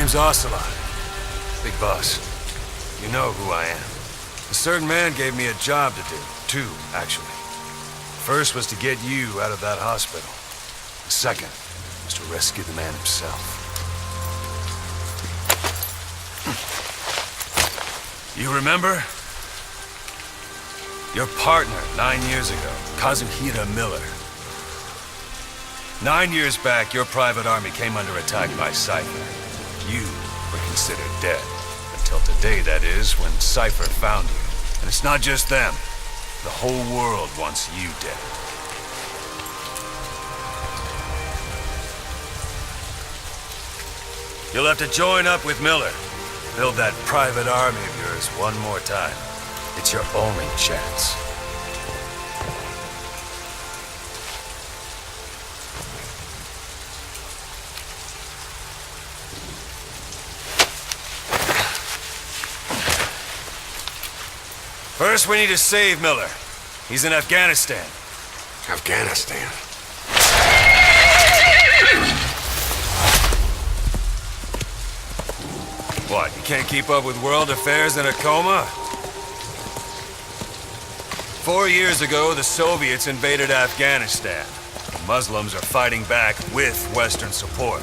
name's Ocelot. Big boss. You know who I am. A certain man gave me a job to do. Two, actually. First was to get you out of that hospital. The second was to rescue the man himself. You remember? Your partner 9 years ago, Kazuhira Miller. 9 years back, your private army came under attack by Cypher. You were considered dead. Until today, that is, when Cypher found you. And it's not just them. The whole world wants you dead. You'll have to join up with Miller. Build that private army of yours one more time. It's your only chance. First, we need to save Miller. He's in Afghanistan. Afghanistan? What, you can't keep up with world affairs in a coma? 4 years ago, the Soviets invaded Afghanistan. The Muslims are fighting back with Western support.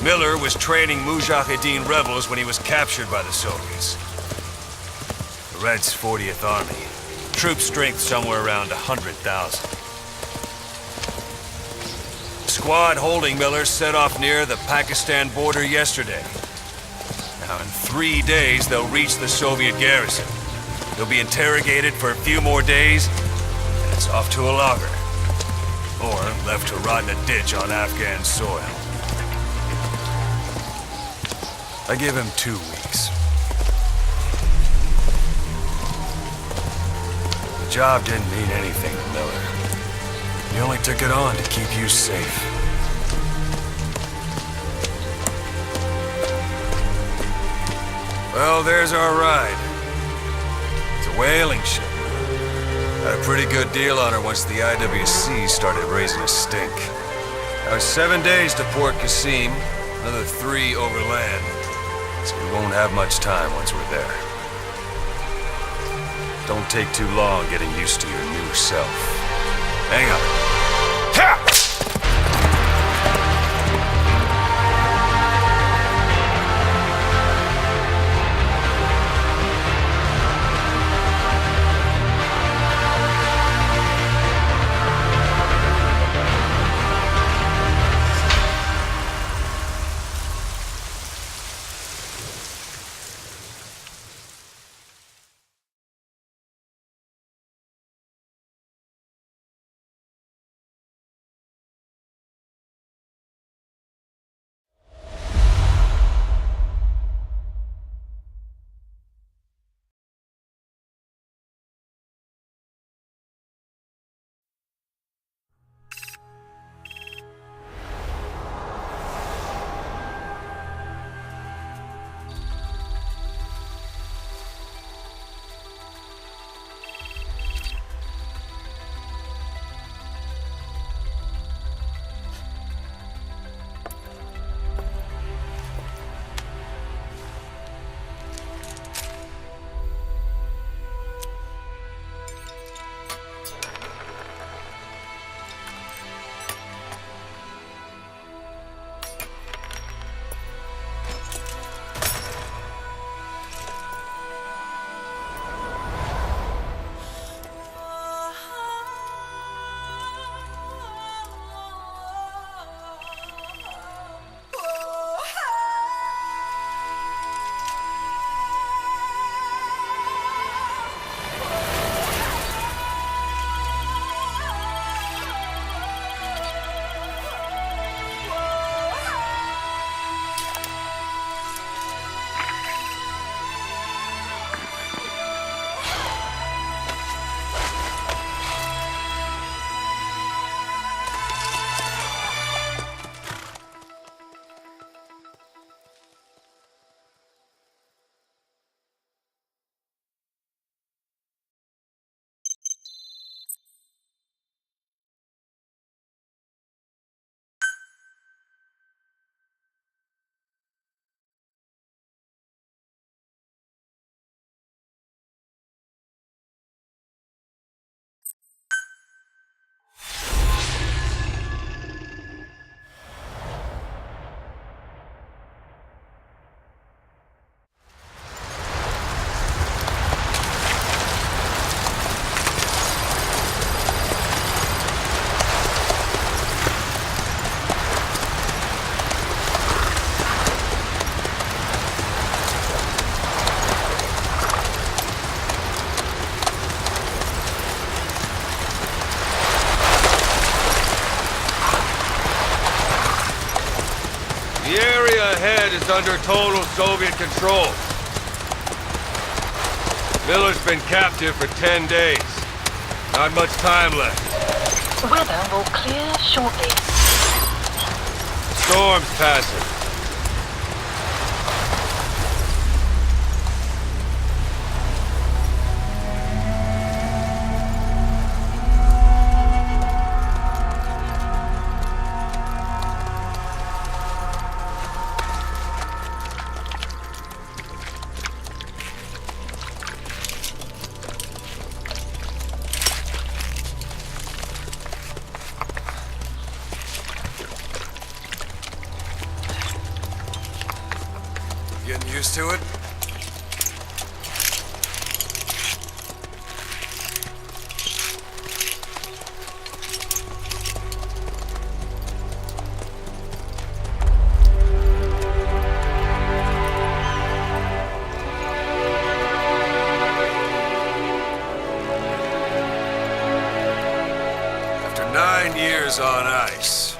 Miller was training Mujahideen rebels when he was captured by the Soviets. The Reds' 40th Army. Troop strength somewhere around 100,000. The squad holding Miller set off near the Pakistan border yesterday. Now, in 3 days, they'll reach the Soviet garrison. They'll be interrogated for a few more days, and it's off to a lager. Or left to rot in a ditch on Afghan soil. I give him 2 weeks. The job didn't mean anything to Miller. He only took it on to keep you safe. Well, there's our ride. It's a whaling ship. Had a pretty good deal on her once the IWC started raising a stink. Now it's 7 days to Port Qasim, another 3 overland. So we won't have much time once we're there. Don't take too long getting used to your new self. Hang on. Ha! under total Soviet control. Miller's been captive for 10 days. Not much time left. Weather will clear shortly. Storm's passing. Getting used to it? After 9 years on ice,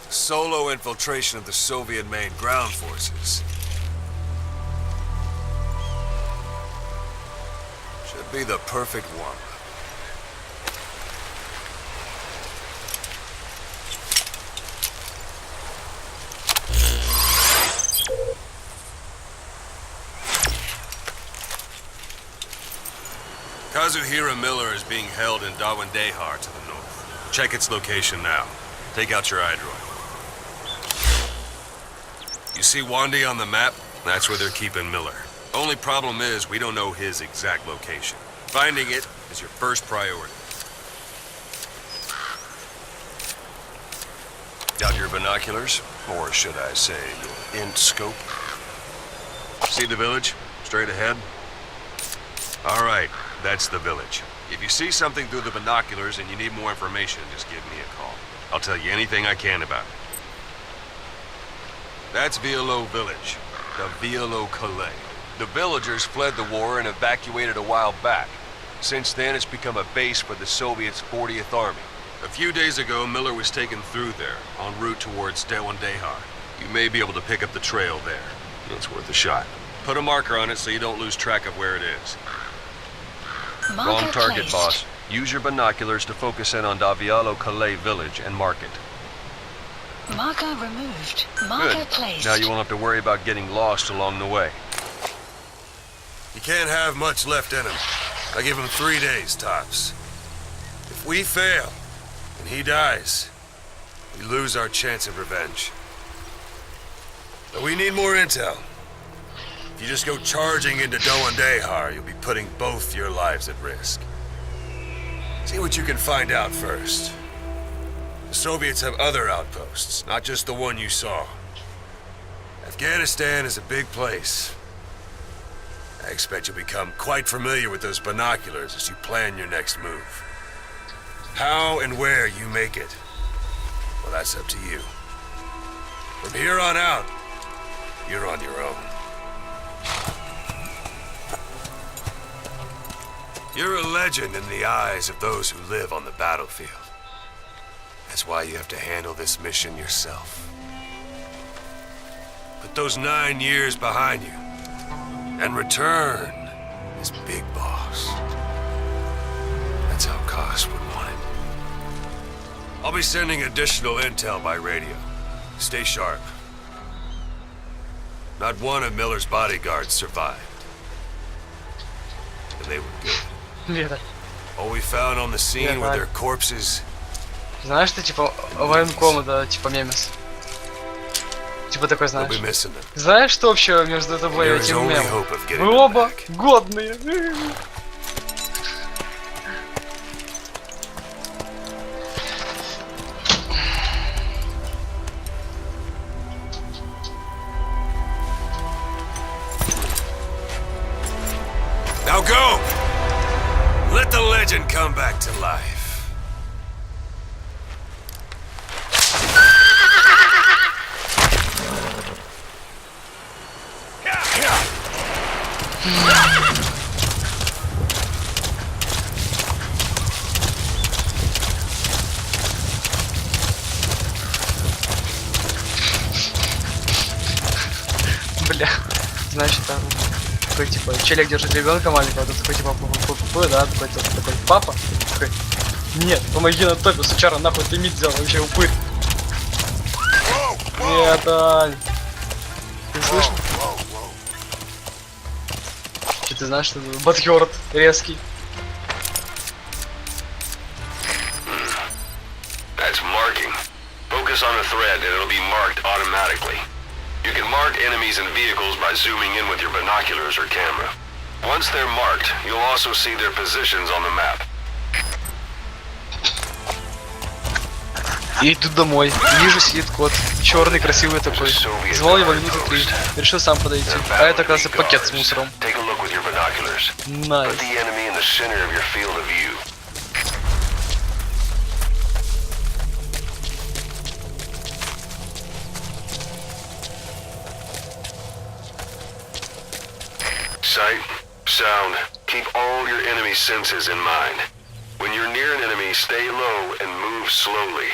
solo infiltration of the Soviet-made ground forces should be the perfect one. Kazuhira Miller is being held in Dawandehar to the north. Check its location now. Take out your iDroid. You see Wandi on the map? That's where they're keeping Miller. Only problem is, we don't know his exact location. Finding it is your first priority. Got your binoculars? Or should I say, your int scope? See the village? Straight ahead? All right, that's the village. If you see something through the binoculars and you need more information, just give me a call. I'll tell you anything I can about it. That's Violo Village, the Violo Calais. The villagers fled the war and evacuated a while back. Since then, it's become a base for the Soviets' 40th Army. A few days ago, Miller was taken through there, en route towards Dawandehar. You may be able to pick up the trail there. It's worth a shot. Put a marker on it so you don't lose track of where it is. Marker Wrong target, placed. boss. Use your binoculars to focus in on Violo Calais village and mark it. Marker removed. Marker Good. placed. Now you won't have to worry about getting lost along the way. You can't have much left in him. I give him 3 days, tops. If we fail, and he dies, we lose our chance of revenge. But we need more intel. If you just go charging into Dawandehar, you'll be putting both your lives at risk. See what you can find out first. The Soviets have other outposts, not just the one you saw. Afghanistan is a big place. I expect you'll become quite familiar with those binoculars as you plan your next move. How and where you make it, well, that's up to you. From here on out, you're on your own. You're a legend in the eyes of those who live on the battlefield. That's why you have to handle this mission yourself. Put those 9 years behind you, and return as Big Boss. That's how Koss would want it. I'll be sending additional intel by radio. Stay sharp. Not one of Miller's bodyguards survived. And they were good. Вера, All we found on the scene were their corpses. знаешь, ты типа военкома, да, типа мемес. Типа такой We'll знаешь. be missing them. Знаешь, что общего между тобой и There is этим only мемом? hope of getting Вы them оба back. годные. Now go! Let the legend come back to life. Значит, там такой типа челик держит ребенка маленького, тут такой типа да, такой папа, такой, нет, помоги на топе, сучара, нахуй ты мид взял, вообще упырь. Нет, Ань. Ты слышишь? Что ты знаешь, что это бадхёрд резкий? That's marking. Focus on a thread and it'll be marked automatically. You can mark enemies and vehicles by zooming in with your binoculars or camera. Once they're marked, you'll also see their positions on the map. Я иду домой, вижу, сидит кот, черный, красивый такой. Звал его минуты 3, решил сам подойти. А это, оказывается, пакет с мусором. Take a look with your binoculars. Найс. Put the enemy in the center of your field of view. Sight, sound, keep all your enemy senses in mind. When you're near an enemy, stay low and move slowly.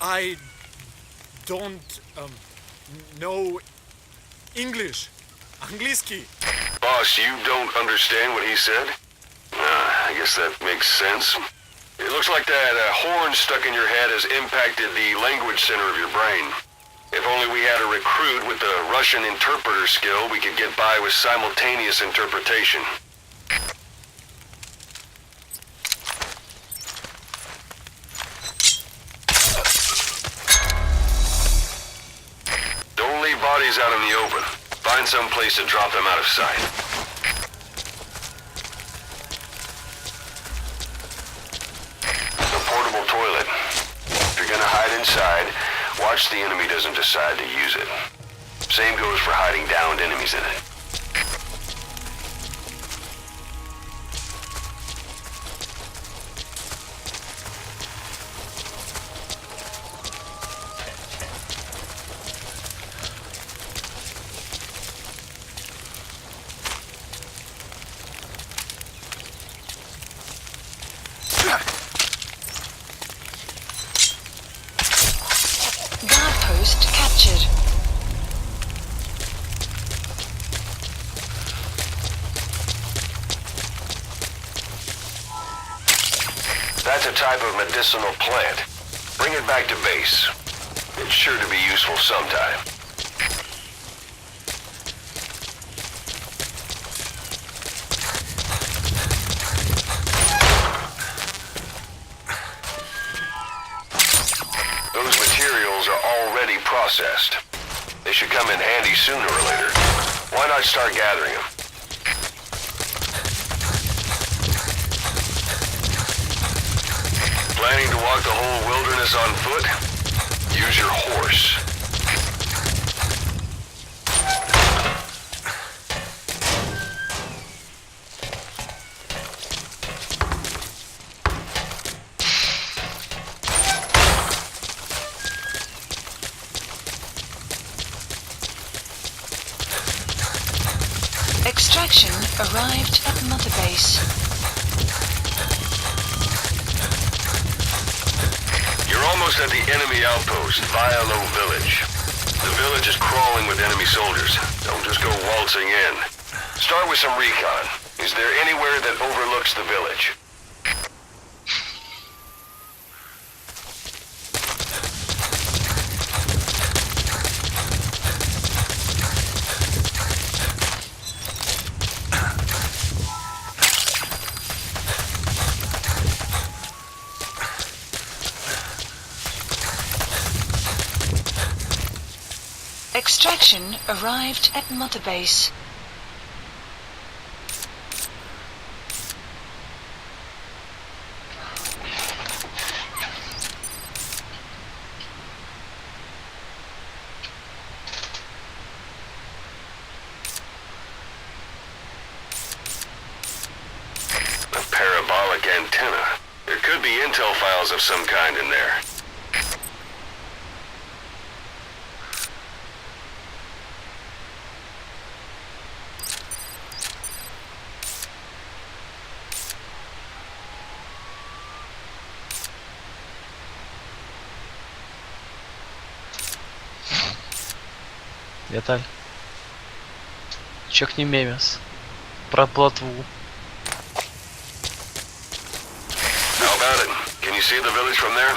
I don't know English. Angliski. Boss, you don't understand what he said? I guess that makes sense. It looks like that horn stuck in your head has impacted the language center of your brain. If only we had a recruit with the Russian interpreter skill, we could get by with simultaneous interpretation. Don't leave bodies out in the open. Find some place to drop them out of sight. The portable toilet. If you're gonna hide inside, watch the enemy doesn't decide to use it. Same goes for hiding downed enemies in it. Guard post captured. That's a type of medicinal plant. Bring it back to base. It's sure to be useful sometime. Those materials are already processed. They should come in handy sooner or later. Why not start gathering them? Planning to walk the whole wilderness on foot? Use your horse. Extraction arrived at Mother Base. You're almost at the enemy outpost, Vialo Village. The village is crawling with enemy soldiers. Don't just go waltzing in. Start with some recon. Is there anywhere that overlooks the village? Extraction arrived at Mother Base. antenna. There could be intel files of some kind in there. Виталь. Чекни мемес. Про плотву. How about it? Can you see the village from there?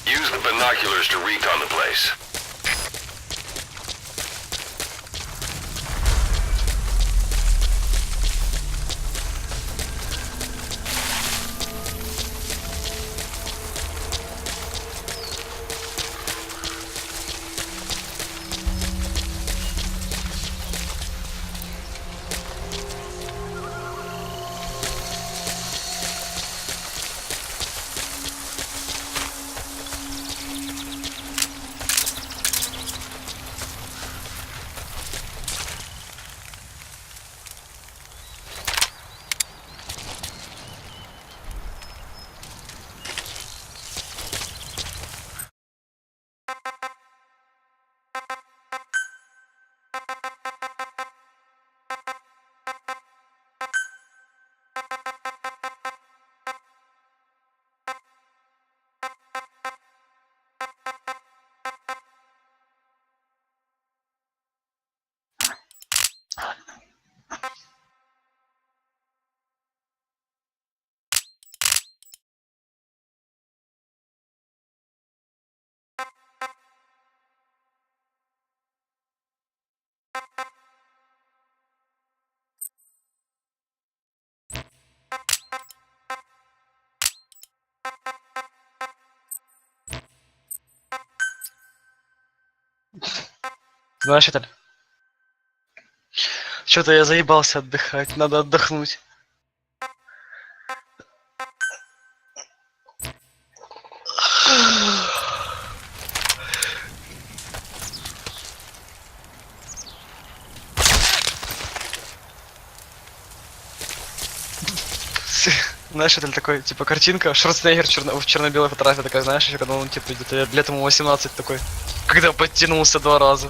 Use the binoculars to recon the place. Знаешь, Виталь? Что-то я заебался отдыхать, надо отдохнуть. Знаешь, это такой, типа, картинка, Шварценеггер в черно-белой фотографии такая, знаешь, еще когда он, типа, где-то лет ему 18 такой, когда подтянулся 2 раза.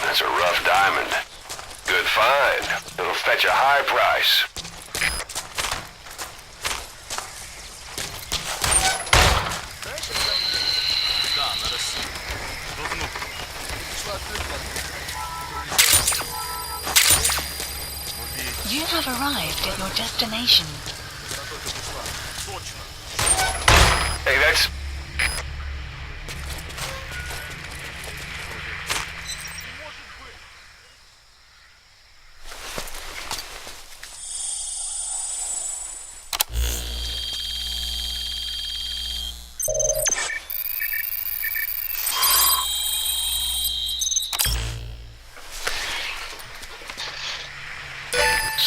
That's a rough diamond. Good find. It'll fetch a high price. You have arrived at your destination. Hey, that's...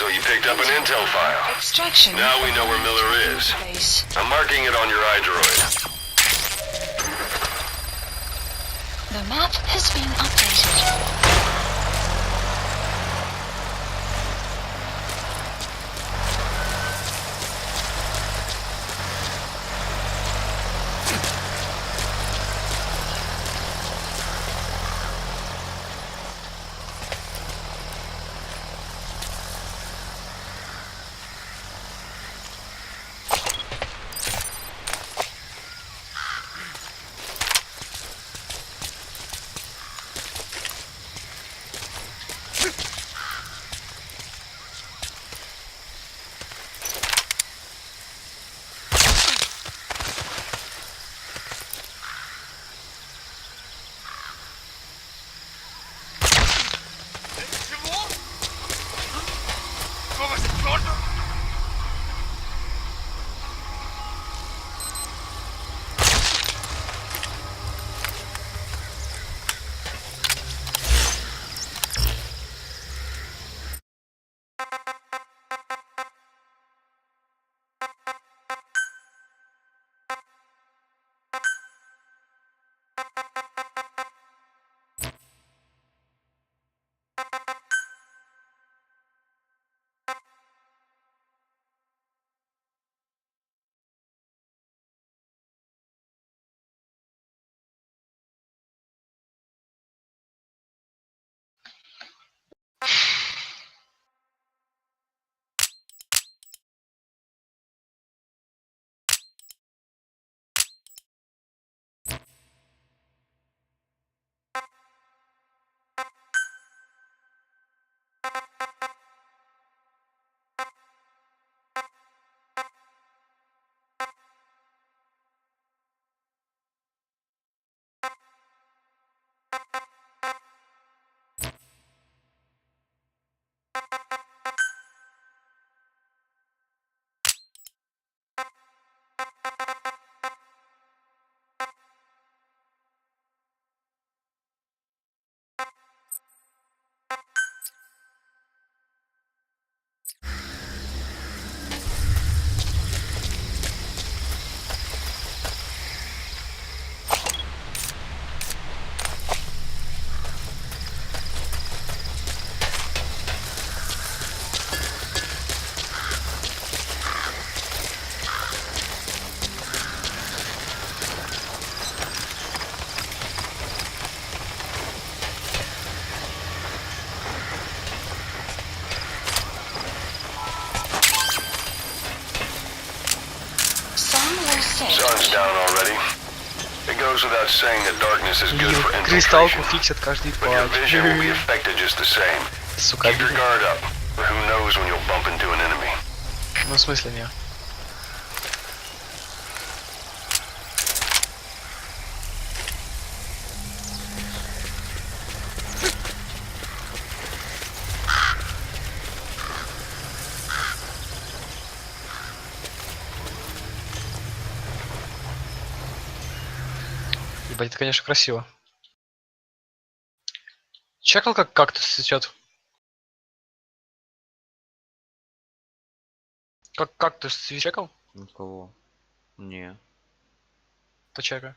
So you picked up an intel file. Extraction. Now we know where Miller is. Base. I'm marking it on your iDroid. The map has been updated. Sun's down already. It goes without saying that darkness is good for И кристаллку infiltration. фиксят каждый But your vision will be патч. affected just the same. Сука, Keep your обидно. guard up, or who knows when you'll bump into an enemy. Ну, в смысле не. Ебать, это, конечно, красиво. Чекал, как кактус цветет? Как кактус чекал? У кого? Не. Почекай.